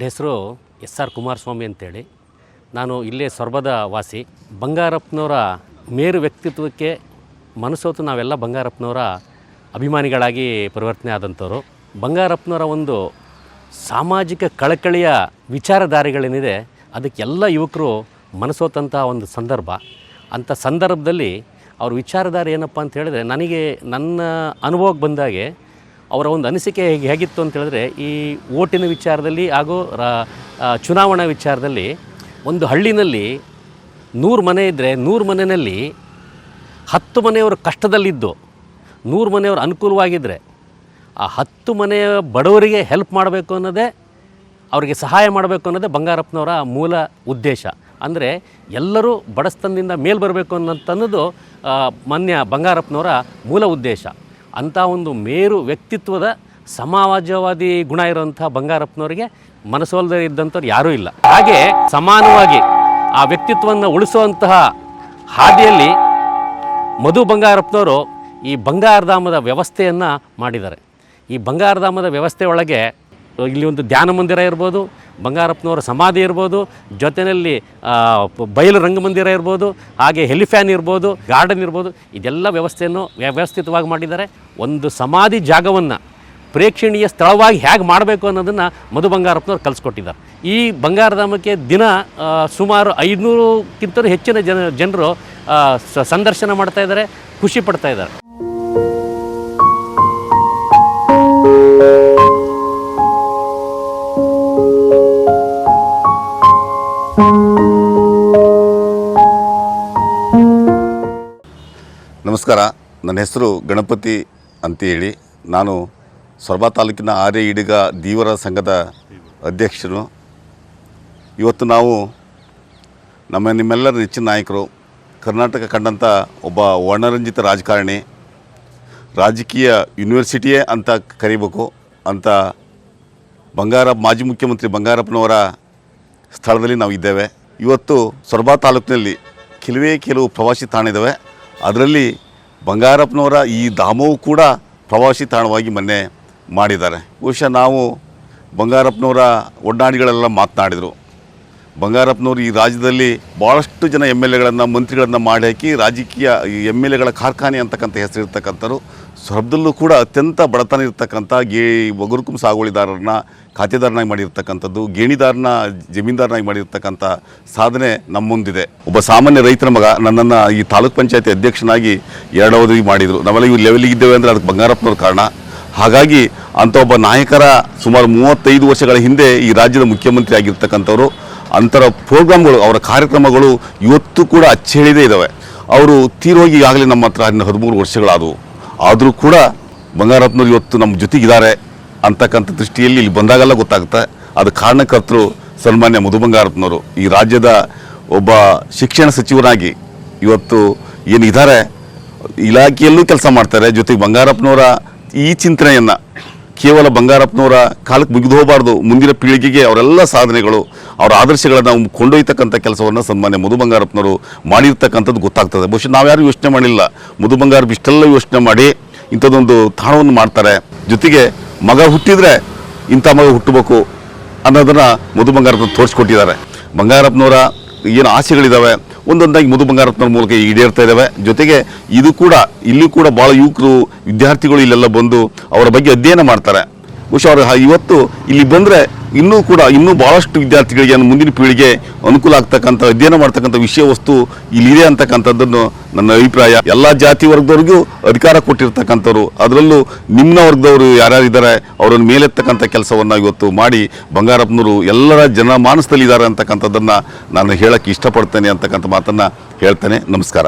ಹೆಸರು ಎಸ್.ಆರ್. ಕುಮಾರಸ್ವಾಮಿ ಅಂತೇಳಿ. ನಾನು ಇಲ್ಲೇ ಸೊರಬದ ವಾಸಿ. ಬಂಗಾರಪ್ಪನವರ ಮೇರು ವ್ಯಕ್ತಿತ್ವಕ್ಕೆ ಮನಸೋತು ನಾವೆಲ್ಲ ಬಂಗಾರಪ್ಪನವರ ಅಭಿಮಾನಿಗಳಾಗಿ ಪರಿವರ್ತನೆ ಆದಂಥವ್ರು. ಬಂಗಾರಪ್ಪನವರ ಒಂದು ಸಾಮಾಜಿಕ ಕಳಕಳಿಯ ವಿಚಾರಧಾರೆಗಳೇನಿದೆ ಅದಕ್ಕೆಲ್ಲ ಯುವಕರು ಮನಸೋತಂಥ ಒಂದು ಸಂದರ್ಭ. ಅಂಥ ಸಂದರ್ಭದಲ್ಲಿ ಅವ್ರ ವಿಚಾರಧಾರೆ ಏನಪ್ಪ ಅಂತ ಹೇಳಿದ್ರೆ, ನನಗೆ ನನ್ನ ಅನುಭವಕ್ಕೆ ಬಂದಾಗೆ ಅವರ ಒಂದು ಅನಿಸಿಕೆ ಹೇಗಿತ್ತು ಅಂತ ಹೇಳಿದ್ರೆ, ಈ ಓಟಿನ ವಿಚಾರದಲ್ಲಿ ಹಾಗೂ ಚುನಾವಣಾ ವಿಚಾರದಲ್ಲಿ ಒಂದು ಹಳ್ಳಿನಲ್ಲಿ 100 ಮನೆ ಇದ್ದರೆ 100 ಮನೆಯಲ್ಲಿ 10 ಮನೆಯವರು ಕಷ್ಟದಲ್ಲಿದ್ದು 100 ಮನೆಯವರು ಅನುಕೂಲವಾಗಿದ್ದರೆ ಆ 10 ಮನೆಯ ಬಡವರಿಗೆ ಹೆಲ್ಪ್ ಮಾಡಬೇಕು ಅನ್ನೋದೇ, ಅವರಿಗೆ ಸಹಾಯ ಮಾಡಬೇಕು ಅನ್ನೋದೇ ಬಂಗಾರಪ್ಪನವರ ಮೂಲ ಉದ್ದೇಶ. ಅಂದರೆ ಎಲ್ಲರೂ ಬಡಸ್ತನದಿಂದ ಮೇಲೆ ಬರಬೇಕು ಅನ್ನೋದು ಮಾನ್ಯ ಬಂಗಾರಪ್ಪನವರ ಮೂಲ ಉದ್ದೇಶ. ಅಂಥ ಒಂದು ಮೇರು ವ್ಯಕ್ತಿತ್ವದ ಸಮಾಜವಾದಿ ಗುಣ ಇರುವಂಥ ಬಂಗಾರಪ್ಪನವರಿಗೆ ಮನಸೋಲ್ಲದೆ ಇದ್ದಂಥವ್ರು ಯಾರೂ ಇಲ್ಲ. ಹಾಗೆ ಸಮಾನವಾಗಿ ಆ ವ್ಯಕ್ತಿತ್ವವನ್ನು ಉಳಿಸುವಂತಹ ಹಾದಿಯಲ್ಲಿ ಮಧು ಬಂಗಾರಪ್ಪನವರು ಈ ಬಂಗಾರಧಾಮದ ವ್ಯವಸ್ಥೆಯನ್ನು ಮಾಡಿದ್ದಾರೆ. ಈ ಬಂಗಾರಧಾಮದ ವ್ಯವಸ್ಥೆ ಒಳಗೆ ಇಲ್ಲಿ ಒಂದು ಧ್ಯಾನ ಮಂದಿರ ಇರ್ಬೋದು, ಬಂಗಾರಪ್ಪನವರ ಸಮಾಧಿ ಇರ್ಬೋದು, ಜೊತೆಯಲ್ಲಿ ಬಯಲು ರಂಗಮಂದಿರ ಇರ್ಬೋದು, ಹಾಗೆ ಹೆಲಿಫ್ಯಾನ್ ಇರ್ಬೋದು, ಗಾರ್ಡನ್ ಇರ್ಬೋದು, ಇದೆಲ್ಲ ವ್ಯವಸ್ಥೆಯನ್ನು ವ್ಯವಸ್ಥಿತವಾಗಿ ಮಾಡಿದ್ದಾರೆ. ಒಂದು ಸಮಾಧಿ ಜಾಗವನ್ನು ಪ್ರೇಕ್ಷಣೀಯ ಸ್ಥಳವಾಗಿ ಹೇಗೆ ಮಾಡಬೇಕು ಅನ್ನೋದನ್ನು ಮಧು ಬಂಗಾರಪ್ಪನವ್ರು ಕಲಿಸ್ಕೊಟ್ಟಿದ್ದಾರೆ. ಈ ಬಂಗಾರಧಾಮಕ್ಕೆ ದಿನ ಸುಮಾರು 500ಕ್ಕಿಂತಲೂ ಹೆಚ್ಚಿನ ಜನರು ಸಂದರ್ಶನ ಮಾಡ್ತಾ ಇದ್ದಾರೆ, ಖುಷಿ ಪಡ್ತಾ ಇದ್ದಾರೆ. ನಮಸ್ಕಾರ, ನನ್ನ ಹೆಸರು ಗಣಪತಿ ಅಂತೇಳಿ. ನಾನು ಸೊರಬ ತಾಲೂಕಿನ ಆರ್ಯ ಈಡಿಗ ಧೀವರ ಸಂಘದ ಅಧ್ಯಕ್ಷರು. ಇವತ್ತು ನಾವು ನಿಮ್ಮೆಲ್ಲರ ನೆಚ್ಚಿನ ನಾಯಕರು, ಕರ್ನಾಟಕ ಕಂಡಂಥ ಒಬ್ಬ ವರ್ಣರಂಜಿತ ರಾಜಕಾರಣಿ, ರಾಜಕೀಯ ಯೂನಿವರ್ಸಿಟಿಯೇ ಅಂತ ಕರಿಬೇಕು ಅಂತ ಮಾಜಿ ಮುಖ್ಯಮಂತ್ರಿ ಬಂಗಾರಪ್ಪನವರ ಸ್ಥಳದಲ್ಲಿ ನಾವು ಇದ್ದೇವೆ. ಇವತ್ತು ಸೊರಬ ತಾಲೂಕಿನಲ್ಲಿ ಕೆಲವು ಪ್ರವಾಸಿ ತಾಣ ಇದ್ದಾವೆ. ಅದರಲ್ಲಿ ಬಂಗಾರಪ್ಪನವರ ಈ ಧಾಮವು ಕೂಡ ಪ್ರವಾಸಿ ತಾಣವಾಗಿ ಮೊನ್ನೆ ಮಾಡಿದ್ದಾರೆ. ಬಹುಶಃ ನಾವು ಬಂಗಾರಪ್ಪನವರ ಒಡನಾಡಿಗಳೆಲ್ಲ ಮಾತನಾಡಿದರು. ಬಂಗಾರಪ್ಪನವರು ಈ ರಾಜ್ಯದಲ್ಲಿ ಭಾಳಷ್ಟು ಜನ MLAಗಳನ್ನು ಮಂತ್ರಿಗಳನ್ನು ಮಾಡಿ ಹಾಕಿ ರಾಜಕೀಯ MLAಗಳ ಕಾರ್ಖಾನೆ ಅಂತಕ್ಕಂಥ ಹೆಸರಿರ್ತಕ್ಕಂಥವ್ರು. ಸೊರಬದಲ್ಲೂ ಕೂಡ ಅತ್ಯಂತ ಬಡತನ ಇರ್ತಕ್ಕಂಥ ಒಗರುಕುಂ ಸಾಗುವಳಿದಾರರನ್ನ ಖಾತೆದಾರನಾಗಿ ಮಾಡಿರ್ತಕ್ಕಂಥದ್ದು, ಗೇಣಿದಾರನ ಜಮೀನ್ದಾರನಾಗಿ ಮಾಡಿರ್ತಕ್ಕಂಥ ಸಾಧನೆ ನಮ್ಮ ಮುಂದಿದೆ. ಒಬ್ಬ ಸಾಮಾನ್ಯ ರೈತರ ಮಗ ನನ್ನನ್ನು ಈ ತಾಲೂಕ್ ಪಂಚಾಯತಿ ಅಧ್ಯಕ್ಷನಾಗಿ 2 ಅವಧಿ ಮಾಡಿದರು. ನಾವೆಲ್ಲ ಇವು ಲೆವೆಲಿಗೆ ಇದ್ದೇವೆ ಅಂದರೆ ಅದಕ್ಕೆ ಬಂಗಾರಪ್ಪನವ್ರ ಕಾರಣ. ಹಾಗಾಗಿ ಅಂಥ ಒಬ್ಬ ನಾಯಕರ ಸುಮಾರು 35 ವರ್ಷಗಳ ಹಿಂದೆ ಈ ರಾಜ್ಯದ ಮುಖ್ಯಮಂತ್ರಿ ಆಗಿರ್ತಕ್ಕಂಥವ್ರು. ಅಂತರ ಪ್ರೋಗ್ರಾಮ್ಗಳು, ಅವರ ಕಾರ್ಯಕ್ರಮಗಳು ಇವತ್ತು ಕೂಡ ಅಚ್ಚಳಿದೇ ಇದ್ದಾವೆ. ಅವರು ತೀರೋಗಿ ಈಗಾಗಲೇ ನಮ್ಮ ಹತ್ರ 13 ವರ್ಷಗಳಾದವು. ಆದರೂ ಕೂಡ ಬಂಗಾರಪ್ಪನವ್ರು ಇವತ್ತು ನಮ್ಮ ಜೊತೆಗಿದ್ದಾರೆ ಅಂತಕ್ಕಂಥ ದೃಷ್ಟಿಯಲ್ಲಿ ಇಲ್ಲಿ ಬಂದಾಗೆಲ್ಲ ಗೊತ್ತಾಗುತ್ತೆ. ಅದು ಕಾರಣಕರ್ತರು ಸನ್ಮಾನ್ಯ ಮಧು ಬಂಗಾರಪ್ಪನವರು. ಈ ರಾಜ್ಯದ ಒಬ್ಬ ಶಿಕ್ಷಣ ಸಚಿವರಾಗಿ ಇವತ್ತು ಏನಿದ್ದಾರೆ, ಇಲಾಖೆಯಲ್ಲೂ ಕೆಲಸ ಮಾಡ್ತಾರೆ. ಜೊತೆಗೆ ಬಂಗಾರಪ್ಪನವರ ಈ ಚಿಂತನೆಯನ್ನು ಕೇವಲ ಬಂಗಾರಪ್ಪನವರ ಕಾಲಕ್ಕೆ ಮುಗಿದು ಹೋಗಬಾರ್ದು, ಮುಂದಿನ ಪೀಳಿಗೆಗೆ ಅವರೆಲ್ಲ ಸಾಧನೆಗಳು, ಅವರ ಆದರ್ಶಗಳನ್ನು ನಾವು ಕೊಂಡೊಯ್ತಕ್ಕಂಥ ಕೆಲಸವನ್ನು ಸನ್ಮಾನ್ಯ ಮಧು ಬಂಗಾರಪ್ಪನವರು ಮಾಡಿರ್ತಕ್ಕಂಥದ್ದು ಗೊತ್ತಾಗ್ತದೆ. ಬಹುಶಃ ನಾವ್ಯಾರು ಯೋಚನೆ ಮಾಡಿಲ್ಲ, ಮಧು ಬಂಗಾರಪ್ಪ ಇಷ್ಟೆಲ್ಲ ಯೋಚನೆ ಮಾಡಿ ಇಂಥದ್ದೊಂದು ತಾಣವನ್ನು ಮಾಡ್ತಾರೆ. ಜೊತೆಗೆ ಮಗ ಹುಟ್ಟಿದರೆ ಇಂಥ ಮಗ ಹುಟ್ಟಬೇಕು ಅನ್ನೋದನ್ನು ಮಧು ಬಂಗಾರಪ್ಪನವ್ರು ತೋರಿಸ್ಕೊಟ್ಟಿದ್ದಾರೆ. ಬಂಗಾರಪ್ಪನವರ ಏನು ಆಸೆಗಳಿದ್ದಾವೆ ಒಂದೊಂದಾಗಿ ಮಧು ಬಂಗಾರಪ್ಪನವ್ರ ಮೂಲಕ ಈಡೇರ್ತಾ ಇದ್ದಾವೆ. ಜೊತೆಗೆ ಇಲ್ಲಿ ಕೂಡ ಭಾಳ ಯುವಕರು, ವಿದ್ಯಾರ್ಥಿಗಳು ಇಲ್ಲೆಲ್ಲ ಬಂದು ಅವರ ಬಗ್ಗೆ ಅಧ್ಯಯನ ಮಾಡ್ತಾರೆ. ಬಹುಶಃ ಅವರು ಇವತ್ತು ಇಲ್ಲಿ ಬಂದರೆ ಇನ್ನೂ ಭಾಳಷ್ಟು ವಿದ್ಯಾರ್ಥಿಗಳಿಗೆ ಮುಂದಿನ ಪೀಳಿಗೆ ಅನುಕೂಲ ಆಗ್ತಕ್ಕಂಥ ಅಧ್ಯಯನ ಮಾಡ್ತಕ್ಕಂಥ ವಿಷಯ ವಸ್ತು ಇಲ್ಲಿದೆ ಅಂತಕ್ಕಂಥದ್ದನ್ನು ನನ್ನ ಅಭಿಪ್ರಾಯ. ಎಲ್ಲ ಜಾತಿ ವರ್ಗದವ್ರಿಗೂ ಅಧಿಕಾರ ಕೊಟ್ಟಿರ್ತಕ್ಕಂಥವ್ರು, ಅದರಲ್ಲೂ ನಿಮ್ನ ವರ್ಗದವರು ಯಾರ್ಯಾರಿದ್ದಾರೆ ಅವರನ್ನು ಮೇಲೆತ್ತಕ್ಕಂಥ ಕೆಲಸವನ್ನು ಇವತ್ತು ಮಾಡಿ ಬಂಗಾರಪ್ಪನವರು ಎಲ್ಲರ ಜನಮಾನಸದಲ್ಲಿದ್ದಾರೆ ಅಂತಕ್ಕಂಥದ್ದನ್ನು ನಾನು ಹೇಳೋಕ್ಕೆ ಇಷ್ಟಪಡ್ತೇನೆ ಅಂತಕ್ಕಂಥ ಮಾತನ್ನು ಹೇಳ್ತೇನೆ. ನಮಸ್ಕಾರ.